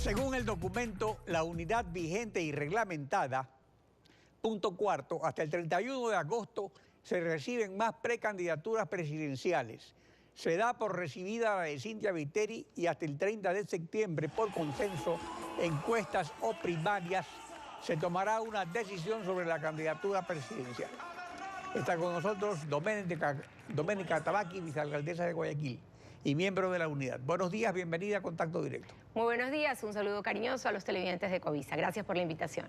Según el documento, la unidad vigente y reglamentada, punto cuarto, hasta el 31 de agosto se reciben más precandidaturas presidenciales. Se da por recibida la de Cynthia Viteri y hasta el 30 de septiembre, por consenso, encuestas o primarias, se tomará una decisión sobre la candidatura presidencial. Está con nosotros Doménica Tabaqui, vicealcaldesa de Guayaquil y miembro de la unidad. Buenos días, bienvenida a Contacto Directo. Muy buenos días, un saludo cariñoso a los televidentes de Covisa. Gracias por la invitación.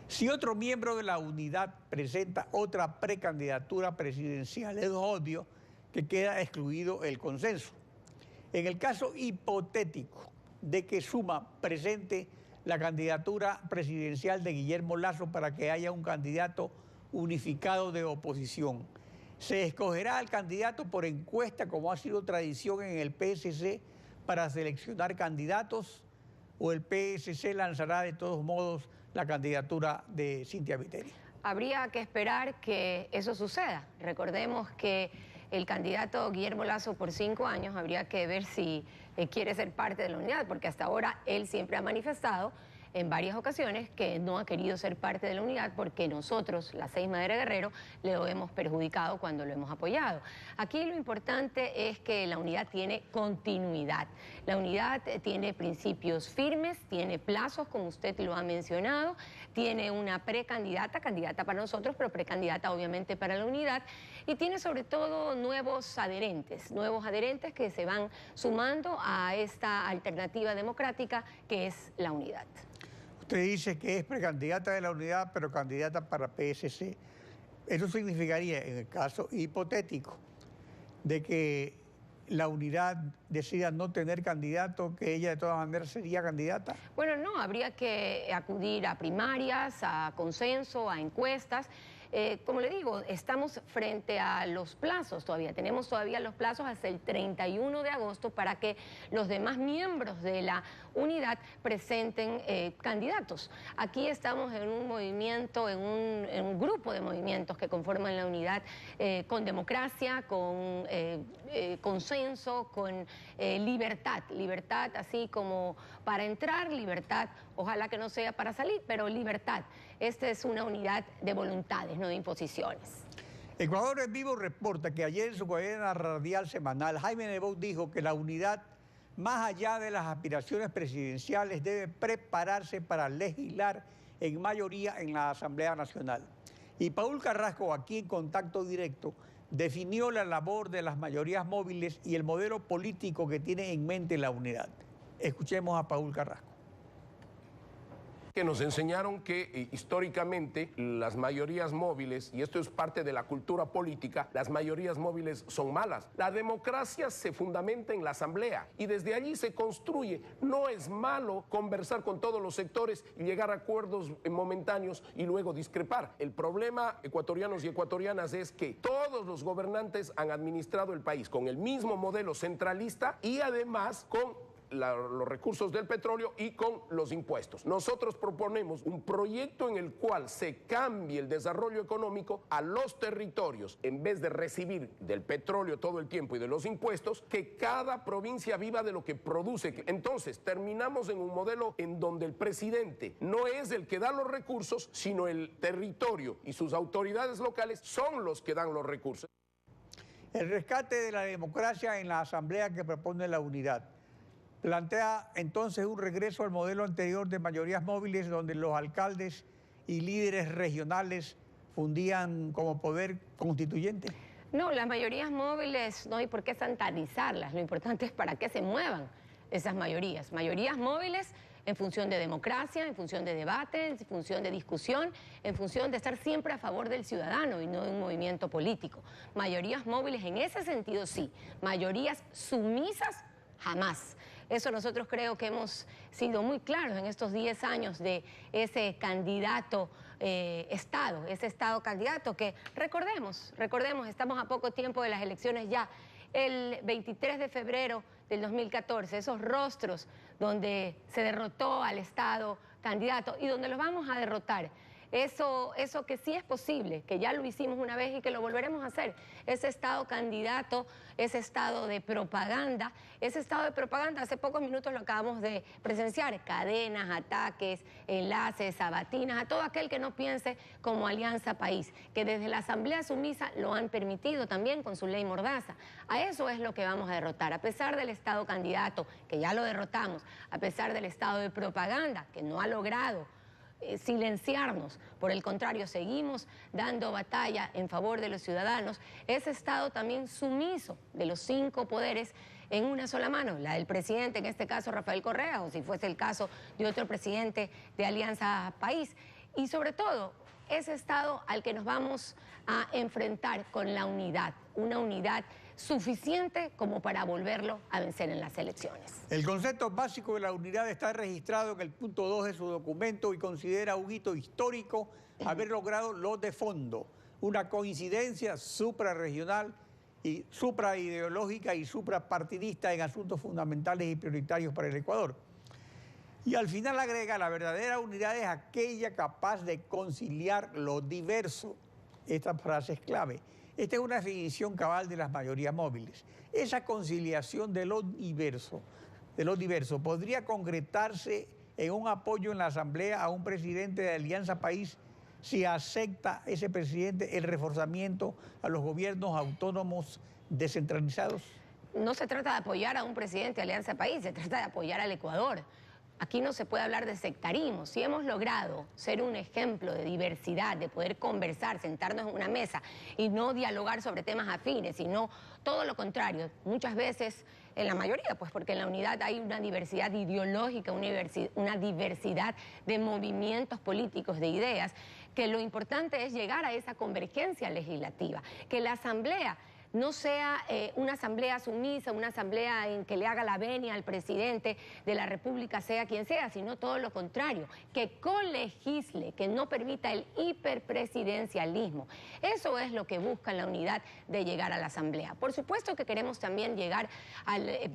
Si otro miembro de la unidad presenta otra precandidatura presidencial, es obvio que queda excluido el consenso. En el caso hipotético de que Suma presente la candidatura presidencial de Guillermo Lasso para que haya un candidato unificado de oposición, ¿se escogerá al candidato por encuesta como ha sido tradición en el PSC para seleccionar candidatos o el PSC lanzará de todos modos la candidatura de Cynthia Viteri? Habría que esperar que eso suceda. Recordemos que el candidato Guillermo Lasso por 5 años habría que ver si quiere ser parte de la unidad, porque hasta ahora él siempre ha manifestado en varias ocasiones que no ha querido ser parte de la unidad porque nosotros, la 6 Madera Guerrero, le lo hemos perjudicado cuando lo hemos apoyado. Aquí lo importante es que la unidad tiene continuidad. La unidad tiene principios firmes, tiene plazos, como usted lo ha mencionado, tiene una precandidata, candidata para nosotros, pero precandidata obviamente para la unidad, y tiene sobre todo nuevos adherentes que se van sumando a esta alternativa democrática que es la unidad. Usted dice que es precandidata de la unidad, pero candidata para PSC. Eso significaría, en el caso hipotético, de que la unidad decida no tener candidato, que ella de todas maneras sería candidata. Bueno, no, habría que acudir a primarias, a consenso, a encuestas. Como le digo, estamos frente a los plazos todavía, tenemos todavía los plazos hasta el 31 de agosto para que los demás miembros de la unidad presenten candidatos. Aquí estamos en un movimiento, en un grupo de movimientos que conforman la unidad con democracia, con consenso, con libertad así como para entrar, libertad, ojalá que no sea para salir, pero libertad. Esta es una unidad de voluntades, no de imposiciones. Ecuador en Vivo reporta que ayer en su cadena radial semanal, Jaime Nebot dijo que la unidad, más allá de las aspiraciones presidenciales, debe prepararse para legislar en mayoría en la Asamblea Nacional. Y Paul Carrasco, aquí en Contacto Directo, definió la labor de las mayorías móviles y el modelo político que tiene en mente la unidad. Escuchemos a Paul Carrasco. Que nos enseñaron que históricamente las mayorías móviles, y esto es parte de la cultura política, las mayorías móviles son malas. La democracia se fundamenta en la asamblea y desde allí se construye. No es malo conversar con todos los sectores y llegar a acuerdos momentáneos y luego discrepar. El problema, ecuatorianos y ecuatorianas, es que todos los gobernantes han administrado el país con el mismo modelo centralista y además con los recursos del petróleo y con los impuestos. Nosotros proponemos un proyecto en el cual se cambie el desarrollo económico a los territorios. En vez de recibir del petróleo todo el tiempo y de los impuestos, que cada provincia viva de lo que produce. Entonces, terminamos en un modelo en donde el presidente no es el que da los recursos, sino el territorio y sus autoridades locales son los que dan los recursos. El rescate de la democracia en la asamblea que propone la unidad plantea entonces un regreso al modelo anterior de mayorías móviles donde los alcaldes y líderes regionales fundían como poder constituyente. No, las mayorías móviles no hay por qué satanizarlas, lo importante es para qué se muevan esas mayorías. Mayorías móviles en función de democracia, en función de debate, en función de discusión, en función de estar siempre a favor del ciudadano y no de un movimiento político. Mayorías móviles en ese sentido sí, mayorías sumisas jamás. Eso nosotros creo que hemos sido muy claros en estos 10 años de ese candidato Estado, ese Estado candidato que recordemos, estamos a poco tiempo de las elecciones ya, el 23 de febrero del 2014, esos rostros donde se derrotó al Estado candidato y donde los vamos a derrotar eso que sí es posible, que ya lo hicimos una vez y que lo volveremos a hacer. Ese estado candidato, ese estado de propaganda, hace pocos minutos lo acabamos de presenciar, cadenas, ataques, enlaces, sabatinas, a todo aquel que no piense como Alianza País, que desde la Asamblea Sumisa lo han permitido también con su ley Mordaza. A eso es lo que vamos a derrotar, a pesar del estado candidato, que ya lo derrotamos, a pesar del estado de propaganda, que no ha logrado silenciarnos. Por el contrario, seguimos dando batalla en favor de los ciudadanos. Ese estado también sumiso de los 5 poderes en una sola mano, la del presidente, en este caso Rafael Correa, o si fuese el caso de otro presidente de Alianza País. Y sobre todo, ese estado al que nos vamos a enfrentar con la unidad, una unidad suficiente como para volverlo a vencer en las elecciones. El concepto básico de la unidad está registrado en el punto 2 de su documento y considera un hito histórico haber logrado lo de fondo, una coincidencia suprarregional y supraideológica y suprapartidista en asuntos fundamentales y prioritarios para el Ecuador. Y al final agrega, la verdadera unidad es aquella capaz de conciliar lo diverso. Esta frase es clave. Esta es una definición cabal de las mayorías móviles. Esa conciliación de lo diverso podría concretarse en un apoyo en la Asamblea a un presidente de Alianza País si acepta ese presidente el reforzamiento a los gobiernos autónomos descentralizados. No se trata de apoyar a un presidente de Alianza País, se trata de apoyar al Ecuador. Aquí no se puede hablar de sectarismo. Si hemos logrado ser un ejemplo de diversidad, de poder conversar, sentarnos en una mesa y no dialogar sobre temas afines, sino todo lo contrario, muchas veces, en la mayoría, pues porque en la unidad hay una diversidad ideológica, una diversidad de movimientos políticos, de ideas, que lo importante es llegar a esa convergencia legislativa, que la Asamblea no sea una asamblea sumisa, una asamblea en que le haga la venia al presidente de la República, sea quien sea, sino todo lo contrario, que colegisle, que no permita el hiperpresidencialismo. Eso es lo que busca la unidad de llegar a la asamblea. Por supuesto que queremos también llegar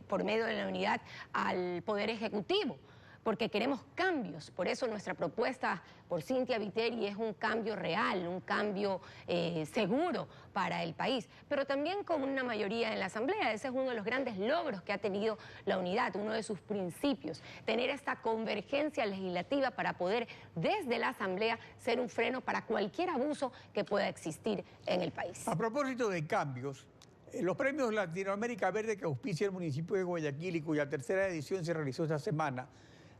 por medio de la unidad al Poder Ejecutivo, porque queremos cambios. Por eso nuestra propuesta por Cynthia Viteri es un cambio real, un cambio seguro para el país, pero también con una mayoría en la Asamblea. Ese es uno de los grandes logros que ha tenido la unidad, uno de sus principios, tener esta convergencia legislativa para poder desde la Asamblea ser un freno para cualquier abuso que pueda existir en el país. A propósito de cambios, los premios Latinoamérica Verde que auspicia el municipio de Guayaquil y cuya tercera edición se realizó esta semana,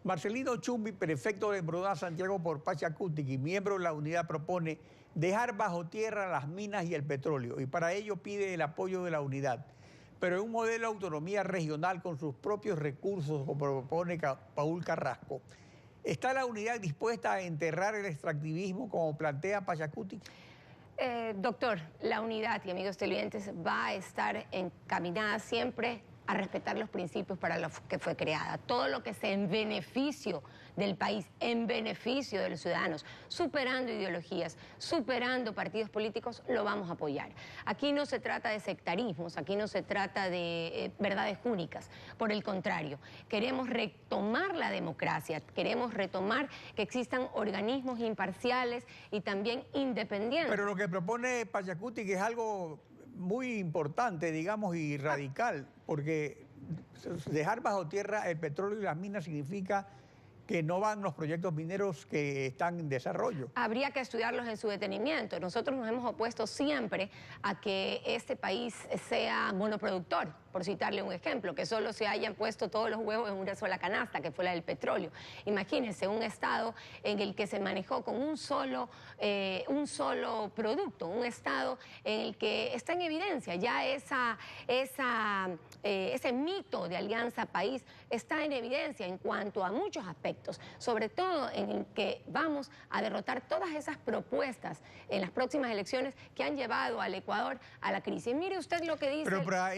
Marcelino Chumbi, prefecto de Embrodá Santiago por Pachacutic y miembro de la unidad, propone dejar bajo tierra las minas y el petróleo y para ello pide el apoyo de la unidad, pero en un modelo de autonomía regional con sus propios recursos, como propone Paul Carrasco. ¿Está la unidad dispuesta a enterrar el extractivismo como plantea Pachacutic? Doctor, la unidad y amigos televidentes va a estar encaminada siempre a respetar los principios para los que fue creada. Todo lo que sea en beneficio del país, en beneficio de los ciudadanos, superando ideologías, superando partidos políticos, lo vamos a apoyar. Aquí no se trata de sectarismos, aquí no se trata de verdades únicas. Por el contrario, queremos retomar la democracia, queremos retomar que existan organismos imparciales y también independientes. Pero lo que propone Pachacutic es algo muy importante, digamos, y radical, porque dejar bajo tierra el petróleo y las minas significa que no van los proyectos mineros que están en desarrollo. Habría que estudiarlos en su detenimiento. Nosotros nos hemos opuesto siempre a que este país sea monoproductor, por citarle un ejemplo, que solo se hayan puesto todos los huevos en una sola canasta, que fue la del petróleo. Imagínense un estado en el que se manejó con un solo producto, un estado en el que está en evidencia ya ese mito de Alianza País está en evidencia en cuanto a muchos aspectos, sobre todo en el que vamos a derrotar todas esas propuestas en las próximas elecciones que han llevado al Ecuador a la crisis. Mire usted lo que dice... Pero para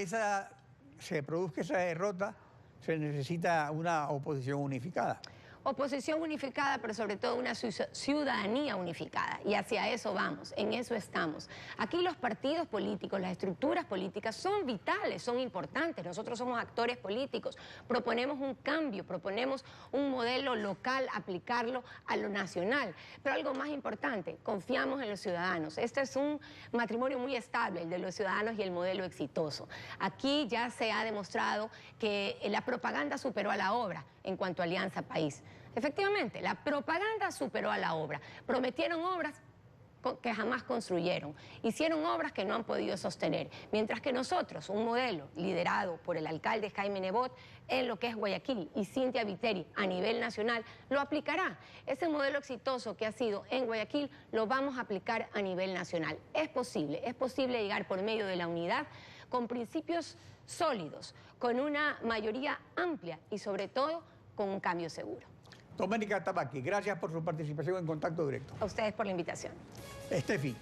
se produzca esa derrota, se necesita una oposición unificada. oposición unificada, pero sobre todo una ciudadanía unificada. Y hacia eso vamos, en eso estamos. Aquí los partidos políticos, las estructuras políticas son vitales, son importantes. Nosotros somos actores políticos, proponemos un cambio, proponemos un modelo local, aplicarlo a lo nacional. Pero algo más importante, confiamos en los ciudadanos. Este es un matrimonio muy estable, el de los ciudadanos y el modelo exitoso. Aquí ya se ha demostrado que la propaganda superó a la obra en cuanto a Alianza País. Efectivamente, la propaganda superó a la obra. Prometieron obras que jamás construyeron. Hicieron obras que no han podido sostener. Mientras que nosotros, un modelo liderado por el alcalde Jaime Nebot en lo que es Guayaquil y Cynthia Viteri a nivel nacional, lo aplicará. Ese modelo exitoso que ha sido en Guayaquil lo vamos a aplicar a nivel nacional. Es posible llegar por medio de la unidad con principios sólidos, con una mayoría amplia y sobre todo con un cambio seguro. Doménica Tamaki, gracias por su participación en Contacto Directo. A ustedes por la invitación. Estefi.